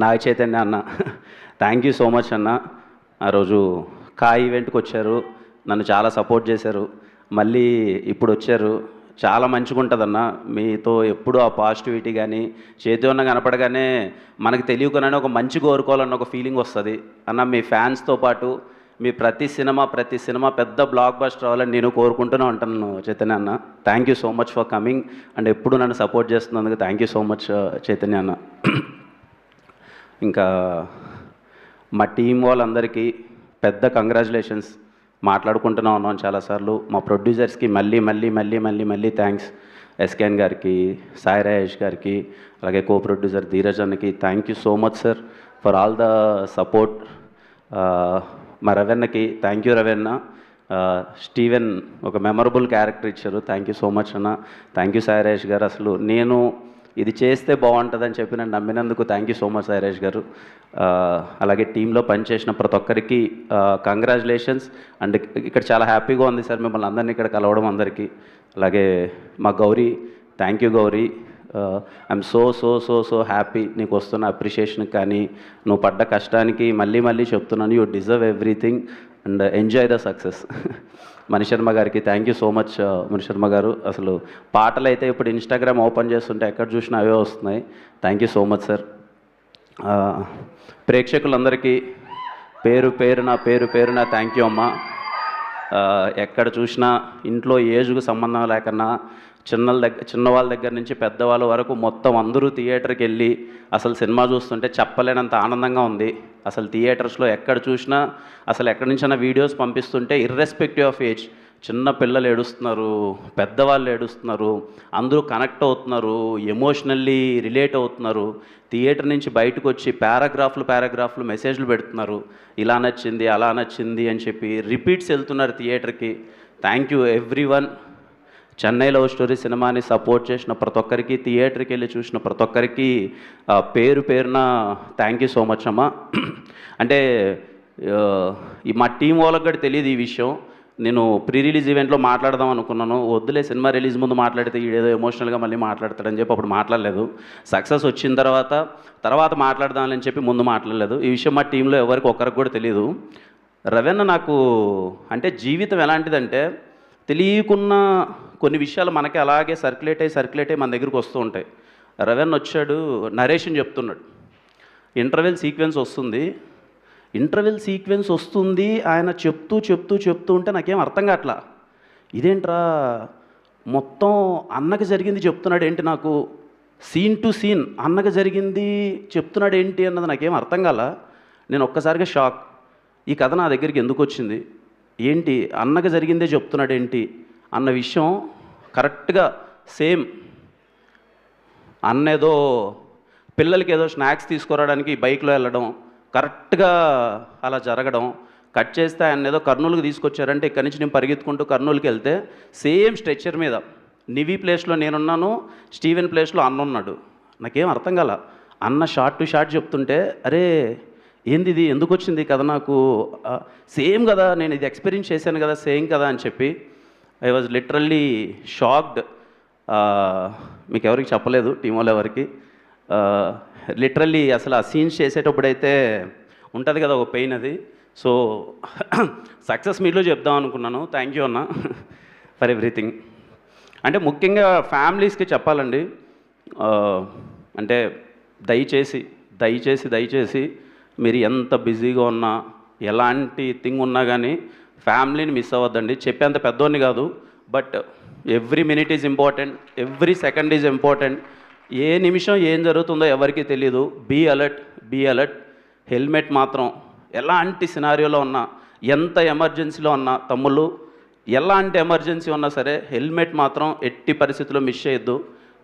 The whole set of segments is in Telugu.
నాగ చైతన్య అన్న, థ్యాంక్ యూ సో మచ్ అన్న. ఆ రోజు ఈవెంట్కి వచ్చారు, నన్ను చాలా సపోర్ట్ చేశారు. మళ్ళీ ఇప్పుడు వచ్చారు, చాలా మంచిగా ఉంటుందన్న. మీతో ఎప్పుడూ ఆ పాజిటివిటీ కానీ చేతివన్న కనపడగానే మనకు తెలియకునే ఒక మంచి కోరుకోవాలన్న ఒక ఫీలింగ్ వస్తుంది అన్న. మీ ఫ్యాన్స్తో పాటు మీ ప్రతి సినిమా పెద్ద బ్లాక్ బస్టర్ అవ్వాలని నేను కోరుకుంటూనే ఉంటాను చైతన్య అన్న. Thank you so much for coming and ఎప్పుడు నన్ను సపోర్ట్ చేస్తున్నందుకు thank you so much Chaitanya అన్న. ఇంకా మా టీం వాళ్ళందరికీ పెద్ద కంగ్రాచులేషన్స్. మాట్లాడుకుంటూనే ఉన్నాం చాలాసార్లు. మా ప్రొడ్యూసర్స్కి మళ్ళీ థ్యాంక్స్. ఎస్కేఎన్ గారికి, సాయి రాజేష్ గారికి, అలాగే కో ప్రొడ్యూసర్ ధీరజ్ అన్నకి thank you so much sir for all the support. మా రవెన్నకి థ్యాంక్ యూ రవెన్న. స్టీవెన్ ఒక మెమరబుల్ క్యారెక్టర్ ఇచ్చారు, థ్యాంక్ యూ సో మచ్ అన్న. థ్యాంక్ యూ సాయి రాజేష్ గారు. అసలు నేను ఇది చేస్తే బాగుంటుందని చెప్పి నన్ను నమ్మినందుకు thank you so much Sai Rajesh గారు. అలాగే టీంలో పనిచేసిన ప్రతి ఒక్కరికి కంగ్రాచులేషన్స్. అండ్ ఇక్కడ చాలా హ్యాపీగా ఉంది సార్ మిమ్మల్ని అందరినీ ఇక్కడ కలవడం అందరికీ. అలాగే మా Gauri, thank you Gauri. I'm so so so so happy నీకు వస్తున్న అప్రిషియేషన్కి కానీ నువ్వు పడ్డ కష్టానికి మళ్ళీ చెప్తున్నాను, you deserve everything and enjoy the success. Mani Sharma గారికి thank you so much Mani Sharma గారు. అసలు పాటలు అయితే ఇప్పుడు ఇన్స్టాగ్రామ్ ఓపెన్ చేస్తుంటే ఎక్కడ చూసినా అవే వస్తున్నాయి. Thank you so much sir. ప్రేక్షకులందరికీ పేరు పేరున థ్యాంక్ యూ అమ్మ. ఎక్కడ చూసినా ఇంట్లో ఏజ్కు సంబంధం లేకన్నా చిన్నవాళ్ళ దగ్గర నుంచి పెద్దవాళ్ళ వరకు మొత్తం అందరూ థియేటర్కి వెళ్ళి అసలు సినిమా చూస్తుంటే చెప్పలేనంత ఆనందంగా ఉంది. అసలు థియేటర్స్లో ఎక్కడ చూసినా అసలు ఎక్కడి నుంచైనా వీడియోస్ పంపిస్తుంటే ఇర్రెస్పెక్టివ్ ఆఫ్ ఏజ్ చిన్న పిల్లలు ఏడుస్తున్నారు, పెద్దవాళ్ళు ఏడుస్తున్నారు, అందరూ కనెక్ట్ అవుతున్నారు, ఎమోషనల్లీ రిలేట్ అవుతున్నారు. థియేటర్ నుంచి బయటకు వచ్చి పారాగ్రాఫ్లు మెసేజ్లు పెడుతున్నారు, ఇలా నచ్చింది అలా నచ్చింది అని చెప్పి రిపీట్స్ వెళ్తున్నారు థియేటర్కి. Thank you everyone. Chennai love story సినిమాని సపోర్ట్ చేసిన ప్రతి ఒక్కరికి, థియేటర్కి వెళ్ళి చూసిన ప్రతి ఒక్కరికి పేరున థ్యాంక్ యూ సో మచ్ అమ్మ. అంటే మా టీం వాళ్ళకి కూడా తెలియదు ఈ విషయం. నేను ప్రీ రిలీజ్ ఈవెంట్లో మాట్లాడదాం అనుకున్నాను, వద్దులే సినిమా రిలీజ్ ముందు మాట్లాడితే ఈడేదో ఎమోషనల్గా మళ్ళీ మాట్లాడతాడని చెప్పి అప్పుడు మాట్లాడలేదు. సక్సెస్ వచ్చిన తర్వాత మాట్లాడదామని చెప్పి ముందు మాట్లాడలేదు. ఈ విషయం మా టీంలో ఎవరికి ఒక్కరికి కూడా తెలియదు. రవెన్న నాకు అంటే జీవితం ఎలాంటిదంటే తెలియకున్న కొన్ని విషయాలు మనకి అలాగే సర్క్యులేట్ అయ్యి మన దగ్గరికి వస్తూ ఉంటాయి. రవెన్న వచ్చాడు, నరేషన్ చెప్తున్నాడు, ఇంటర్వెల్ సీక్వెన్స్ వస్తుంది ఆయన చెప్తూ ఉంటే నాకేం అర్థం కావట్లా. ఇదేంట్రా మొత్తం అన్నకి జరిగింది చెప్తున్నాడు ఏంటి, నాకు సీన్ టు సీన్ అన్నకి జరిగింది చెప్తున్నాడు ఏంటి అన్నది నాకేం అర్థం కాల. నేను ఒక్కసారిగా షాక్. ఈ కథ నా దగ్గరికి ఎందుకు వచ్చింది, ఏంటి అన్నకి జరిగిందే చెప్తున్నాడు ఏంటి అన్న విషయం కరెక్ట్గా సేమ్. అన్న ఏదో పిల్లలకి ఏదో స్నాక్స్ తీసుకురావడానికి బైక్లో వెళ్ళడం, కరెక్ట్గా అలా జరగడం, కట్ చేస్తే ఆయన ఏదో కర్నూలుకి తీసుకొచ్చారంటే ఇక్కడి నుంచి నేను పరిగెత్తుకుంటూ కర్నూలుకి వెళ్తే సేమ్ స్ట్రెచ్చర్ మీద నివి ప్లేస్లో నేనున్నాను, స్టీవెన్ ప్లేస్లో అన్న ఉన్నాడు. నాకేం అర్థం కాల. అన్న షార్ట్ టు షార్ట్ చెప్తుంటే అరే ఏంది ఇది, ఎందుకు వచ్చింది కదా నాకు సేమ్ కదా, నేను ఇది ఎక్స్పీరియన్స్ చేశాను కదా, సేమ్ కదా అని చెప్పి ఐ వాజ్ లిటరల్లీ షాక్డ్. మీకు ఎవరికి చెప్పలేదు, టీం వాళ్ళు ఎవరికి. లిటరల్లీ అసలు ఆ సీన్స్ చేసేటప్పుడైతే ఉంటుంది కదా ఒక పెయిన్, అది. సో సక్సెస్ మీట్లో చెప్దాం అనుకున్నాను. థ్యాంక్ యూ అన్న ఫర్ ఎవ్రీథింగ్. అంటే ముఖ్యంగా ఫ్యామిలీస్కి చెప్పాలండి, అంటే దయచేసి మీరు ఎంత బిజీగా ఉన్నా ఎలాంటి థింగ్ ఉన్నా కానీ ఫ్యామిలీని మిస్ అవ్వద్దండి. చెప్పేంత పెద్దోడిని కాదు, but every minute is important, every second is important. ఏ నిమిషం ఏం జరుగుతుందో ఎవరికీ తెలియదు. Be alert. హెల్మెట్ మాత్రం ఎలాంటి సినారియోలో ఉన్నా, ఎంత ఎమర్జెన్సీలో ఉన్నా, తమ్ముళ్ళు ఎలాంటి ఎమర్జెన్సీ ఉన్నా సరే హెల్మెట్ మాత్రం ఎట్టి పరిస్థితుల్లో మిస్ చేయొద్దు.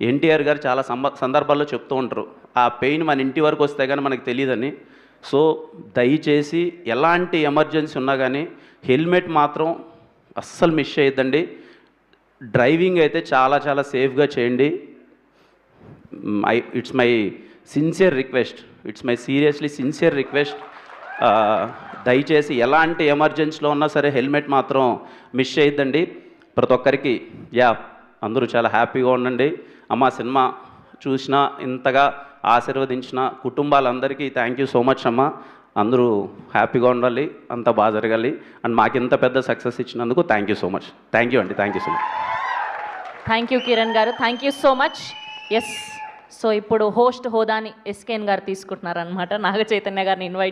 ఎన్టీఆర్ గారు చాలా సందర్భాల్లో చెప్తూ ఉంటారు, ఆ పెయిన్ మన ఇంటి వరకు వస్తే కానీ మనకు తెలియదని. సో దయచేసి ఎలాంటి ఎమర్జెన్సీ ఉన్నా కానీ హెల్మెట్ మాత్రం అస్సలు మిస్ చేయొద్దండి. డ్రైవింగ్ అయితే చాలా సేఫ్గా చేయండి. It's my seriously sincere request. దయచేసి ఎలాంటి ఎమర్జెన్సీలో ఉన్నా సరే హెల్మెట్ మాత్రం మిస్ చేయొద్దండి ప్రతి ఒక్కరికి. అందరూ చాలా హ్యాపీగా ఉండండి. అమ్మ సినిమా చూసినా ఇంతగా ఆశీర్వదించిన కుటుంబాలందరికీ థ్యాంక్ యూ సో మచ్ అమ్మ. అందరూ హ్యాపీగా ఉండాలి, అంతా బాగా జరగాలి. అండ్ మాకు ఇంత పెద్ద సక్సెస్ ఇచ్చినందుకు thank you so much. Thank you అండి, thank you so much. Thank you Kiran గారు, thank you so much. Yes, so ఇప్పుడు హోస్ట్ హోదాని ఎస్కేఎన్ గారు తీసుకుంటున్నారనమాట. నాగ చైతన్య గారిని ఇన్వైట్